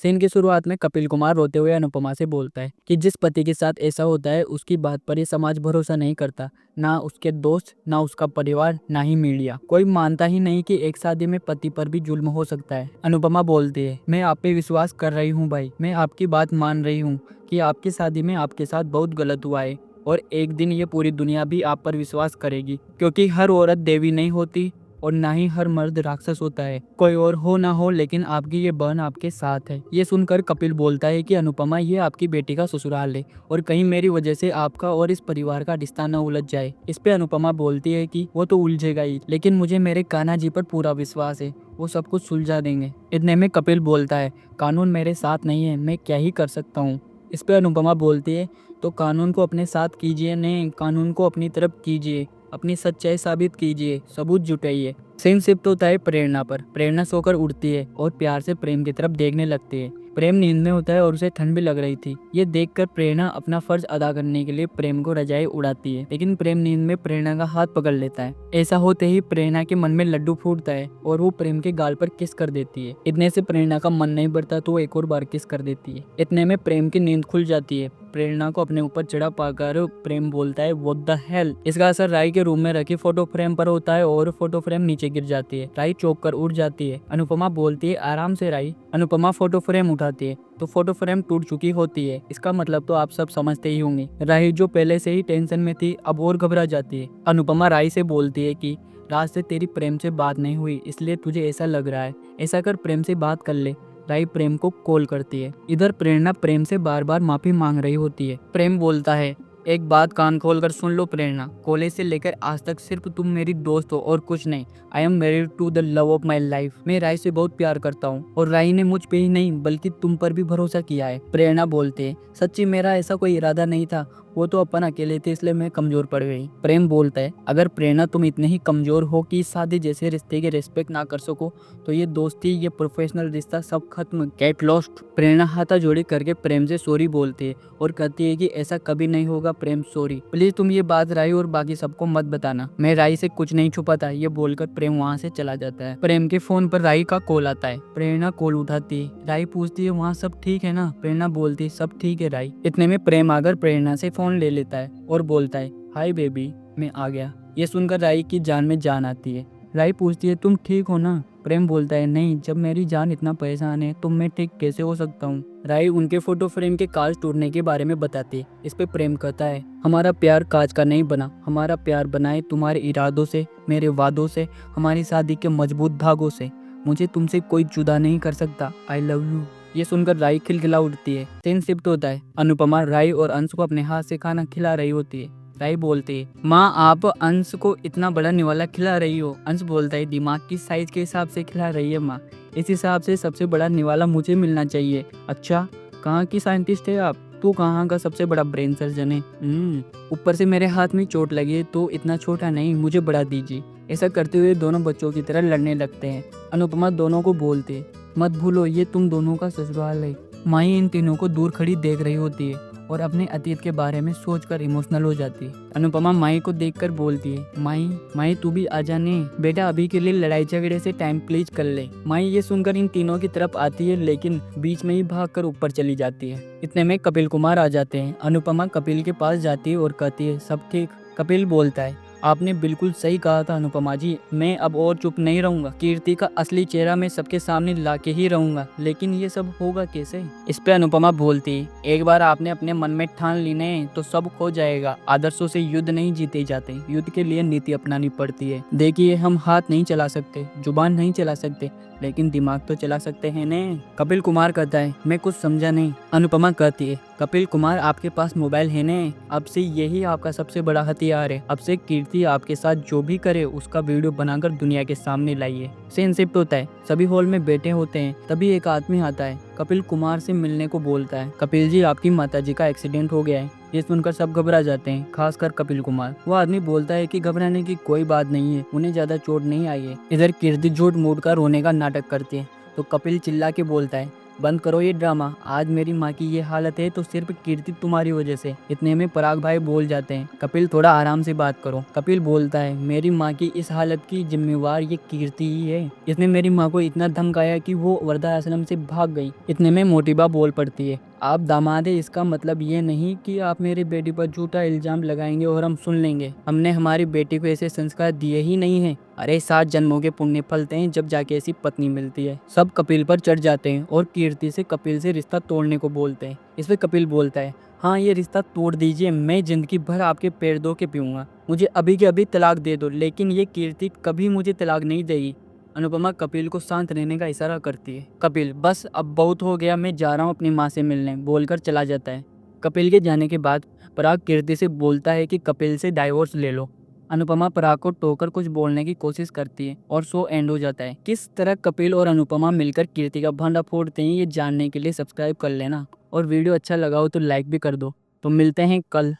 Scene की शुरुआत में कपिल कुमार रोते हुए अनुपमा से बोलता है कि जिस पति के साथ ऐसा होता है उसकी बात पर ये समाज भरोसा नहीं करता, ना उसके दोस्त, ना उसका परिवार, ना ही मीडिया। कोई मानता ही नहीं कि एक शादी में पति पर भी जुल्म हो सकता है। अनुपमा बोलती है, मैं आप पे विश्वास कर रही हूँ भाई, मैं आपकी बात मान रही हूँ कि आपकी शादी में आपके साथ बहुत गलत हुआ है और एक दिन ये पूरी दुनिया भी आप पर विश्वास करेगी, क्योंकि हर औरत देवी नहीं होती और ना ही हर मर्द राक्षस होता है। कोई और हो ना हो, लेकिन आपकी ये बहन आपके साथ है। ये सुनकर कपिल बोलता है कि अनुपमा, ये आपकी बेटी का ससुराल है और कहीं मेरी वजह से आपका और इस परिवार का रिश्ता न उलझ जाए। इस पे अनुपमा बोलती है कि वो तो उलझेगा ही, लेकिन मुझे मेरे कान्हा जी पर पूरा विश्वास है, वो सब कुछ सुलझा देंगे। इतने में कपिल बोलता है, कानून मेरे साथ नहीं है, मैं क्या ही कर सकता हूँ। इस पे अनुपमा बोलती है, तो कानून को अपने साथ कीजिए, नहीं कानून को अपनी तरफ कीजिए, अपनी सच्चाई साबित कीजिए, सबूत जुटाइए। सीन शिफ्ट होता है प्रेरणा पर। प्रेरणा सोकर उठती है और प्यार से प्रेम की तरफ देखने लगती है। प्रेम नींद में होता है और उसे ठंड भी लग रही थी। ये देखकर प्रेरणा अपना फर्ज अदा करने के लिए प्रेम को रजाई उड़ाती है, लेकिन प्रेम नींद में प्रेरणा का हाथ पकड़ लेता है। ऐसा होते ही प्रेरणा के मन में लड्डू फूटता है और वो प्रेम के गाल पर किस कर देती है। इतने से प्रेरणा का मन नहीं बढ़ता तो वो एक और बार किस कर देती है। इतने में प्रेम की नींद खुल जाती है। प्रेरणा को अपने ऊपर चढ़ा पाकर प्रेम बोलता है, व्हाट द हेल। इसका असर राई के रूम में रखी फोटो फ्रेम पर होता है और फोटो फ्रेम नीचे गिर जाती है। राई चौंक कर उठ जाती है। अनुपमा बोलती है, आराम से राई। अनुपमा फोटो फ्रेम उठाती है तो फोटो फ्रेम टूट चुकी होती है। इसका मतलब तो आप सब समझते ही होंगे। राई जो पहले से ही टेंशन में थी अब और घबरा जाती है। अनुपमा राई से बोलती है कि रात से तेरी प्रेम से बात नहीं हुई, इसलिए तुझे ऐसा लग रहा है। ऐसा कर, प्रेम से बात कर ले। राई प्रेम को कॉल करती है। इधर प्रेरणा प्रेम से बार बार माफी मांग रही होती है। प्रेम बोलता है, एक बात कान खोल कर सुन लो प्रेरणा, कॉलेज से लेकर आज तक सिर्फ तुम मेरी दोस्त हो और कुछ नहीं। I am married to the love of my life. मैं राई से बहुत प्यार करता हूँ और राई ने मुझ पे ही नहीं बल्कि तुम पर भी भरोसा किया है। प्रेरणा बोलते है, सच्ची मेरा ऐसा कोई इरादा नहीं था, वो तो अपन अकेले थे इसलिए मैं कमजोर पड़ गई। प्रेम बोलता है, अगर प्रेरणा तुम इतने ही कमजोर हो कि शादी जैसे रिश्ते के रिस्पेक्ट ना कर सको तो ये दोस्ती, ये प्रोफेशनल रिश्ता सब खत्म, गेट लॉस्ट। प्रेरणा हाथा जोड़ी करके प्रेम से सॉरी बोलती है और कहती है कि ऐसा कभी नहीं होगा प्रेम, सॉरी। प्लीज तुम ये बात राई और बाकी सबको मत बताना, मैं राई से कुछ नहीं छुपाता। ये बोलकर प्रेम वहाँ से चला जाता है। प्रेम के फोन पर राई का कॉल आता है। प्रेरणा कॉल उठाती है। राई पूछती है, वहाँ सब ठीक है ना? प्रेरणा बोलती है, सब ठीक है राई। इतने में प्रेम आकर प्रेरणा से फोन ले लेता है और बोलता है, हाय बेबी, मैं आ गया। ये सुनकर राई की जान में जान आती है। राई पूछती है, तुम ठीक हो ना? प्रेम बोलता है, नहीं, जब मेरी जान इतना परेशान है तो मैं ठीक कैसे हो सकता हूँ। राई उनके फोटो फ्रेम के कांच टूटने के बारे में बताती है। इस पे प्रेम कहता है, हमारा प्यार कांच का नहीं बना, हमारा प्यार बना है तुम्हारे इरादों से, मेरे वादों से, हमारी शादी के मजबूत धागों से। मुझे तुमसे कोई जुदा नहीं कर सकता, आई लव यू। ये सुनकर राई खिलखिला उठती है। सीन शिफ्ट होता है। अनुपमा राई और अंश को अपने हाथ से खाना खिला रही होती है। राई बोलती है, माँ आप अंश को इतना बड़ा निवाला खिला रही हो। अंश बोलता है, दिमाग की साइज के हिसाब से खिला रही है माँ, इस हिसाब से सबसे बड़ा निवाला मुझे मिलना चाहिए। अच्छा, कहाँ की साइंटिस्ट है आप? तू कहाँ का सबसे बड़ा ब्रेन सर्जन है? ऊपर से मेरे हाथ में चोट लगी है तो इतना छोटा नहीं, मुझे बड़ा दीजिए। ऐसा करते हुए दोनों बच्चों की तरह लड़ने लगते हैं। अनुपमा दोनों को बोलती है, मत भूलो ये तुम दोनों का ससुराल है। माई इन तीनों को दूर खड़ी देख रही होती है और अपने अतीत के बारे में सोचकर इमोशनल हो जाती है। अनुपमा माई को देखकर बोलती है, माई माई तू भी आ जाने। बेटा अभी के लिए लड़ाई झगड़े से टाइम प्लीज कर ले। माई ये सुनकर इन तीनों की तरफ आती है लेकिन बीच में ही भागकर ऊपर चली जाती है। इतने में कपिल कुमार आ जाते हैं। अनुपमा कपिल के पास जाती है और कहती है, सब ठीक? कपिल बोलता है, आपने बिल्कुल सही कहा था अनुपमा जी, मैं अब और चुप नहीं रहूंगा। कीर्ति का असली चेहरा मैं सबके सामने लाके ही रहूंगा, लेकिन ये सब होगा कैसे? इस पे अनुपमा बोलती, एक बार आपने अपने मन में ठान ली ने तो सब खो जाएगा। आदर्शों से युद्ध नहीं जीते जाते, युद्ध के लिए नीति अपनानी पड़ती है। देखिए, हम हाथ नहीं चला सकते, जुबान नहीं चला सकते, लेकिन दिमाग तो चला सकते हैं ने। कपिल कुमार कहता है, मैं कुछ समझा नहीं। अनुपमा कहती है, कपिल कुमार आपके पास मोबाइल है ने, अब से यही आपका सबसे बड़ा हथियार है। अब से कीर्ति आपके साथ जो भी करे उसका वीडियो बनाकर दुनिया के सामने लाइए। सीन शिफ्ट होता है। सभी हॉल में बैठे होते हैं, तभी एक आदमी आता है। कपिल कुमार से मिलने को बोलता है, कपिल जी आपकी माताजी का एक्सीडेंट हो गया है। ये सुनकर सब घबरा जाते हैं, खासकर कपिल कुमार। वो आदमी बोलता है कि घबराने की कोई बात नहीं है, उन्हें ज्यादा चोट नहीं आई है। इधर कीर्ति झूठ मूठ कर रोने का नाटक करती है तो कपिल चिल्ला के बोलता है, बंद करो ये ड्रामा, आज मेरी माँ की ये हालत है तो सिर्फ कीर्ति तुम्हारी वजह से। इतने में पराग भाई बोल जाते हैं, कपिल थोड़ा आराम से बात करो। कपिल बोलता है, मेरी माँ की इस हालत की जिम्मेवार ये कीर्ति ही है। इसने मेरी माँ को इतना धमकाया कि वो वृद्धाश्रम से भाग गई। इतने में मोटिबा बोल पड़ती है, आप दामाद है, इसका मतलब ये नहीं कि आप मेरी बेटी पर झूठा इल्जाम लगाएंगे और हम सुन लेंगे। हमने हमारी बेटी को ऐसे संस्कार दिए ही नहीं है। अरे 7 जन्मों के पुण्य फलते हैं जब जाके ऐसी पत्नी मिलती है। सब कपिल पर चढ़ जाते हैं और कीर्ति से कपिल से रिश्ता तोड़ने को बोलते हैं। इस पे कपिल बोलता है, हाँ ये रिश्ता तोड़ दीजिए, मैं जिंदगी भर आपके पैर धो के पीऊंगा, मुझे अभी के अभी तलाक दे दो, लेकिन ये कीर्ति कभी मुझे तलाक नहीं देगी। अनुपमा कपिल को शांत रहने का इशारा करती है। कपिल, बस अब बहुत हो गया, मैं जा रहा हूँ अपनी माँ से मिलने, बोलकर चला जाता है। कपिल के जाने के बाद पराग कीर्ति से बोलता है कि कपिल से डाइवोर्स ले लो। अनुपमा पराग को टोकर कुछ बोलने की कोशिश करती है और शो एंड हो जाता है। किस तरह कपिल और अनुपमा मिलकर कीर्ति का भांडा फोड़ते हैं, ये जानने के लिए सब्सक्राइब कर लेना और वीडियो अच्छा लगा हो तो लाइक भी कर दो। तो मिलते हैं कल।